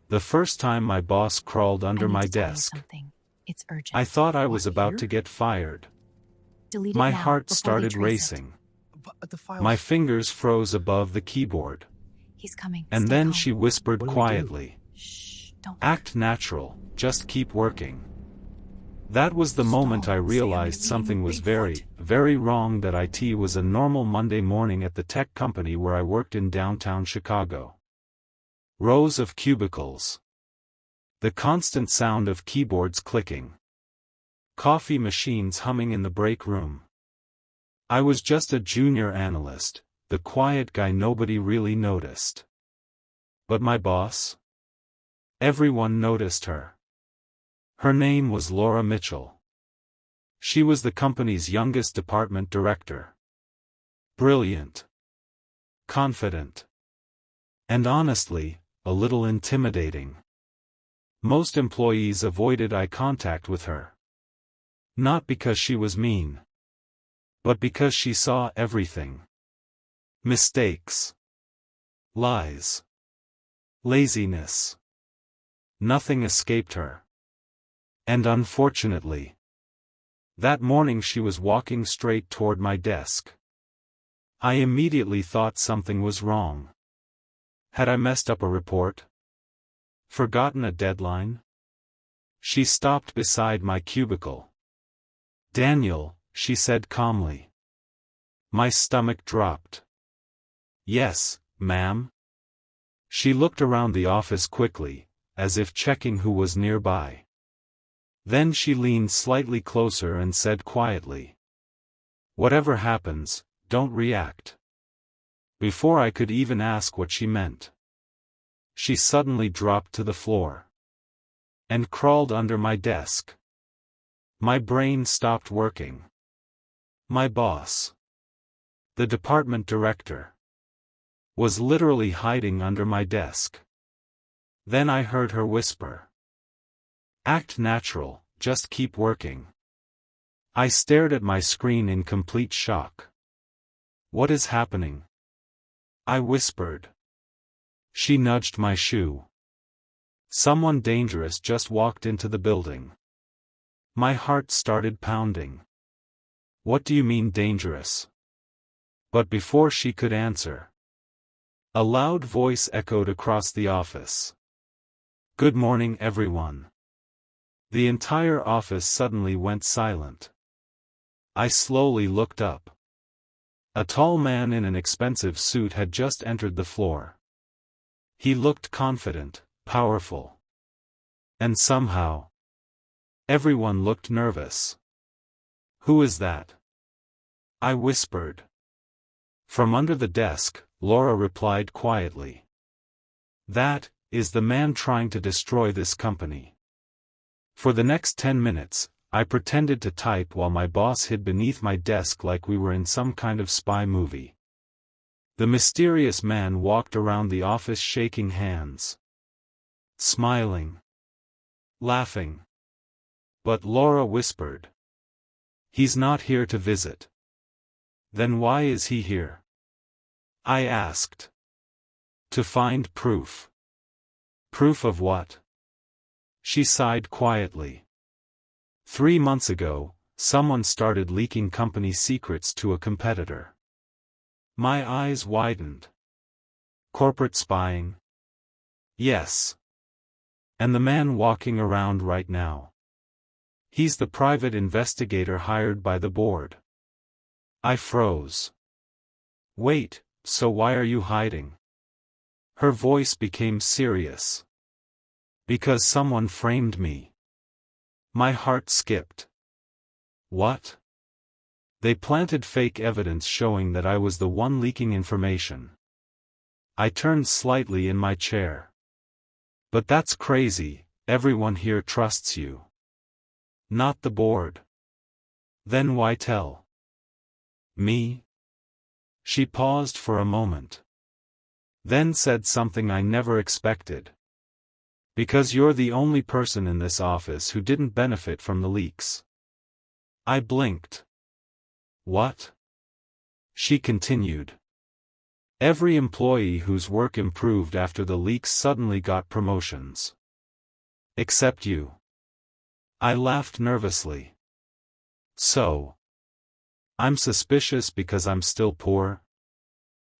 The first time my boss crawled I under need my to tell you desk. something. It's urgent. I thought I What, was about here? to get fired. Delete it My now, heart before they started trace it. racing. But the files... My fingers froze above the keyboard. He's coming. And Stay then calm. she whispered What do we do? quietly, Shh, don't. "Act natural, just keep working." That was the moment I Stall, realized Sam, something was Bigfoot. very wrong. That IT was a normal Monday morning at the tech company where I worked in downtown Chicago. Rows of cubicles. The constant sound of keyboards clicking. Coffee machines humming in the break room. I was just a junior analyst, the quiet guy nobody really noticed. But my boss? Everyone noticed her. Her name was Laura Mitchell. She was the company's youngest department director. Brilliant. Confident. And honestly, a little intimidating. Most employees avoided eye contact with her. Not because she was mean, but because she saw everything. Mistakes. Lies. Laziness. Nothing escaped her. And unfortunately, that morning she was walking straight toward my desk. I immediately thought something was wrong. Had I messed up a report? Forgotten a deadline? She stopped beside my cubicle. "Daniel," she said calmly. My stomach dropped. "Yes, ma'am." She looked around the office quickly, as if checking who was nearby. Then she leaned slightly closer and said quietly, "Whatever happens, don't react." Before I could even ask what she meant, she suddenly dropped to the floor and crawled under my desk. My brain stopped working. My boss, the department director, was literally hiding under my desk. Then I heard her whisper, "Act natural, just keep working." I stared at my screen in complete shock. "What is happening?" I whispered. She nudged my shoe. "Someone dangerous just walked into the building." My heart started pounding. "What do you mean dangerous?" But before she could answer, a loud voice echoed across the office. "Good morning, everyone." The entire office suddenly went silent. I slowly looked up. A tall man in an expensive suit had just entered the floor. He looked confident, powerful. And somehow, everyone looked nervous. "Who is that?" I whispered. From under the desk, Laura replied quietly. "That is the man trying to destroy this company." For the next 10 minutes, I pretended to type while my boss hid beneath my desk like we were in some kind of spy movie. The mysterious man walked around the office shaking hands, smiling, laughing. But Laura whispered, "He's not here to visit." "Then why is he here?" I asked. "To find proof." "Proof of what?" She sighed quietly. 3 months ago, someone started leaking company secrets to a competitor. My eyes widened. Corporate spying? Yes. And the man walking around right now, he's the private investigator hired by the board. I froze. "Wait, so why are you hiding?" Her voice became serious. "Because someone framed me." My heart skipped. "What?" "They planted fake evidence showing that I was the one leaking information." I turned slightly in my chair. "But that's crazy, everyone here trusts you." "Not the board." "Then why tell me?" She paused for a moment. Then said something I never expected. "Because you're the only person in this office who didn't benefit from the leaks." I blinked. "What?" She continued. Every employee whose work improved after the leaks suddenly got promotions. Except you. I laughed nervously. So? I'm suspicious because I'm still poor?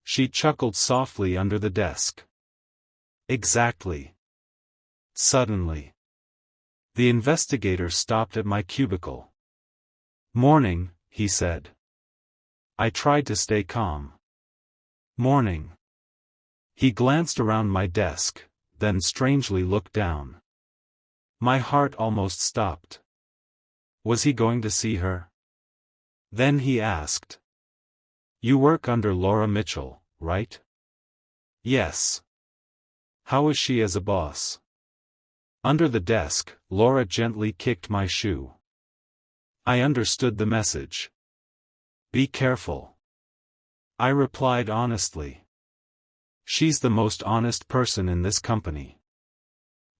She chuckled softly under the desk. Exactly. Suddenly, the investigator stopped at my cubicle. Morning, he said. I tried to stay calm. Morning. He glanced around my desk, then strangely looked down. My heart almost stopped. Was he going to see her? Then he asked. You work under Laura Mitchell, right? Yes. How is she as a boss? Under the desk, Laura gently kicked my shoe. I understood the message. Be careful. I replied honestly. She's the most honest person in this company.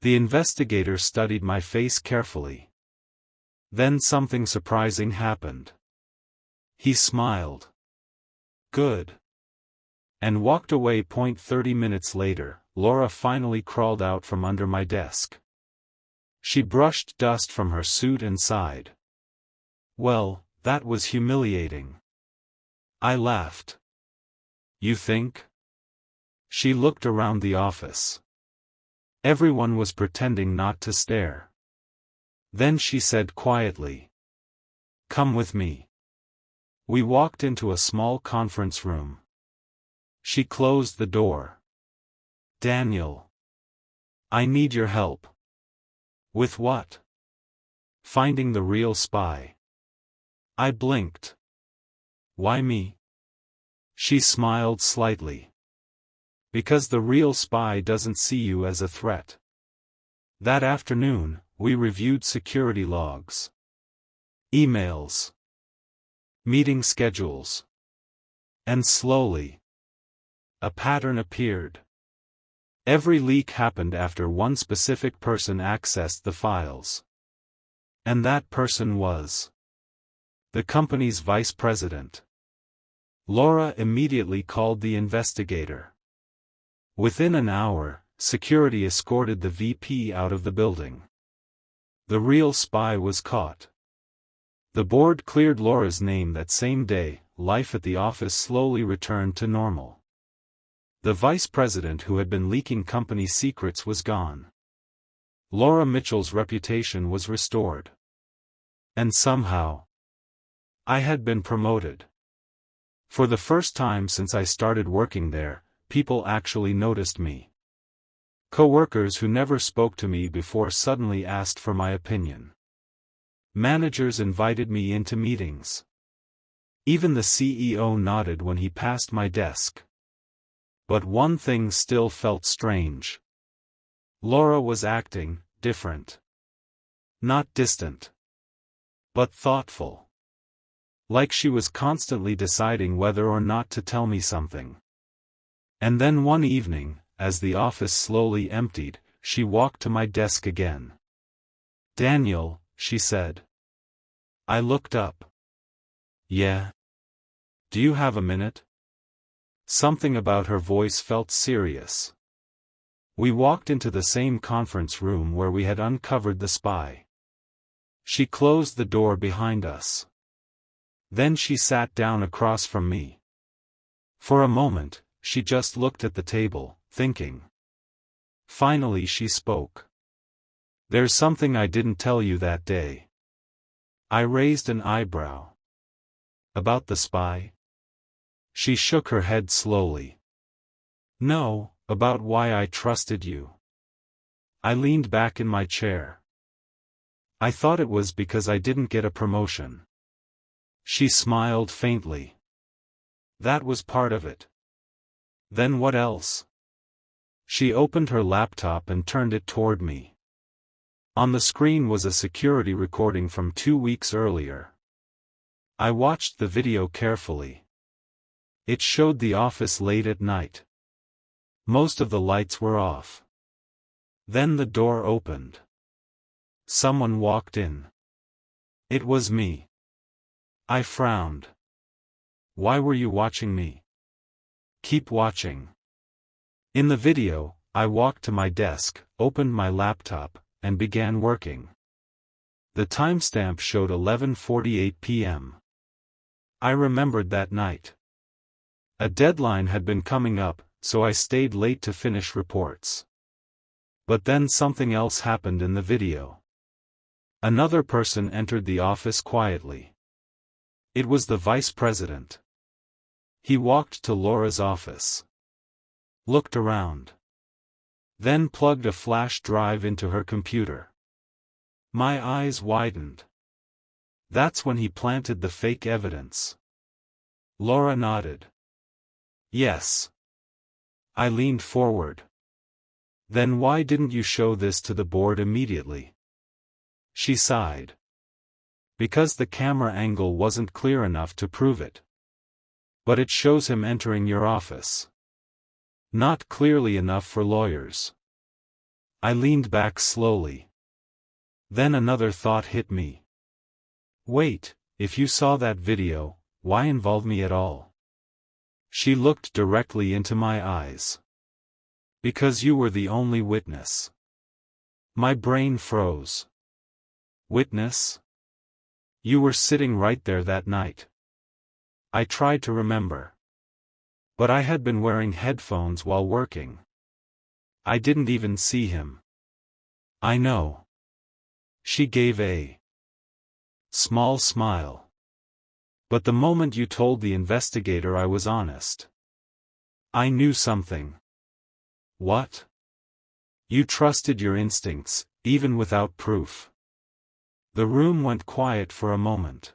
The investigator studied my face carefully. Then something surprising happened. He smiled. Good. And walked away. 30 minutes later, Laura finally crawled out from under my desk. She brushed dust from her suit and sighed. Well, that was humiliating. I laughed. You think? She looked around the office. Everyone was pretending not to stare. Then she said quietly, "Come with me." We walked into a small conference room. She closed the door. Daniel. I need your help. With what? Finding the real spy. I blinked. Why me? She smiled slightly. Because the real spy doesn't see you as a threat. That afternoon, we reviewed security logs, emails, meeting schedules. And slowly, a pattern appeared. Every leak happened after one specific person accessed the files. And that person was the company's vice president. Laura immediately called the investigator. Within an hour, security escorted the VP out of the building. The real spy was caught. The board cleared Laura's name that same day. Life at the office slowly returned to normal. The vice president who had been leaking company secrets was gone. Laura Mitchell's reputation was restored. And somehow, I had been promoted. For the first time since I started working there, people actually noticed me. Coworkers who never spoke to me before suddenly asked for my opinion. Managers invited me into meetings. Even the CEO nodded when he passed my desk. But one thing still felt strange. Laura was acting different. Not distant, but thoughtful. Like she was constantly deciding whether or not to tell me something. And then one evening, as the office slowly emptied, she walked to my desk again. Daniel, she said. I looked up. Yeah. Do you have a minute? Something about her voice felt serious. We walked into the same conference room where we had uncovered the spy. She closed the door behind us. Then she sat down across from me. For a moment, she just looked at the table, thinking. Finally she spoke. There's something I didn't tell you that day. I raised an eyebrow. About the spy? She shook her head slowly. No, about why I trusted you. I leaned back in my chair. I thought it was because I didn't get a promotion. She smiled faintly. That was part of it. Then what else? She opened her laptop and turned it toward me. On the screen was a security recording from 2 weeks earlier. I watched the video carefully. It showed the office late at night. Most of the lights were off. Then the door opened. Someone walked in. It was me. I frowned. Why were you watching me? Keep watching. In the video, I walked to my desk, opened my laptop, and began working. The timestamp showed 11:48 p.m. I remembered that night. A deadline had been coming up, so I stayed late to finish reports. But then something else happened in the video. Another person entered the office quietly. It was the vice president. He walked to Laura's office. Looked around. Then plugged a flash drive into her computer. My eyes widened. That's when he planted the fake evidence. Laura nodded. Yes. I leaned forward. Then why didn't you show this to the board immediately? She sighed. Because the camera angle wasn't clear enough to prove it. But it shows him entering your office. Not clearly enough for lawyers. I leaned back slowly. Then another thought hit me. Wait, if you saw that video, why involve me at all? She looked directly into my eyes. Because you were the only witness. My brain froze. Witness? You were sitting right there that night. I tried to remember. But I had been wearing headphones while working. I didn't even see him. I know. She gave a small smile. But the moment you told the investigator I was honest, I knew something. What? You trusted your instincts, even without proof. The room went quiet for a moment.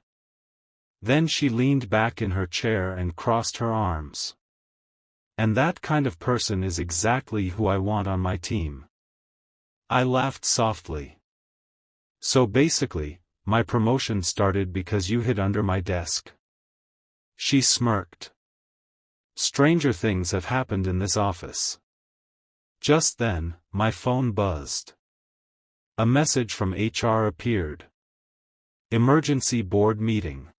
Then she leaned back in her chair and crossed her arms. And that kind of person is exactly who I want on my team. I laughed softly. So basically, my promotion started because you hid under my desk. She smirked. Stranger things have happened in this office. Just then, my phone buzzed. A message from HR appeared. Emergency board meeting.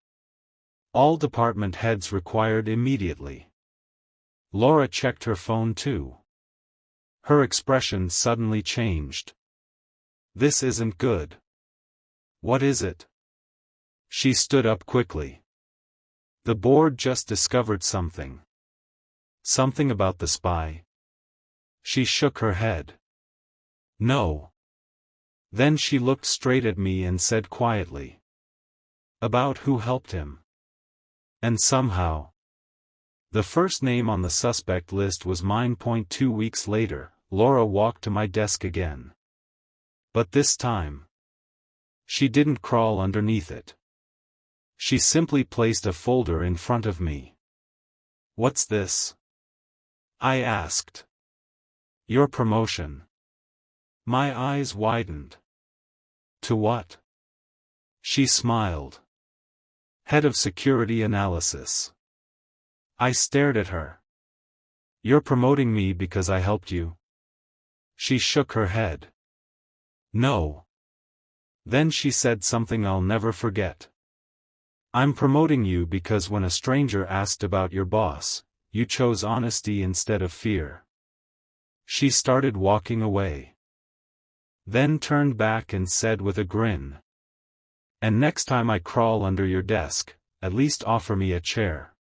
All department heads required immediately. Laura checked her phone too. Her expression suddenly changed. This isn't good. What is it? She stood up quickly. The board just discovered something. Something about the spy. She shook her head. No. Then she looked straight at me and said quietly. About who helped him. And somehow. The first name on the suspect list was mine. 2 weeks later, Laura walked to my desk again. But this time, she didn't crawl underneath it. She simply placed a folder in front of me. What's this? I asked. Your promotion. My eyes widened. To what? She smiled. Head of Security Analysis. I stared at her. You're promoting me because I helped you? She shook her head. No. Then she said something I'll never forget. I'm promoting you because when a stranger asked about your boss, you chose honesty instead of fear. She started walking away. Then turned back and said with a grin. And next time I crawl under your desk, at least offer me a chair.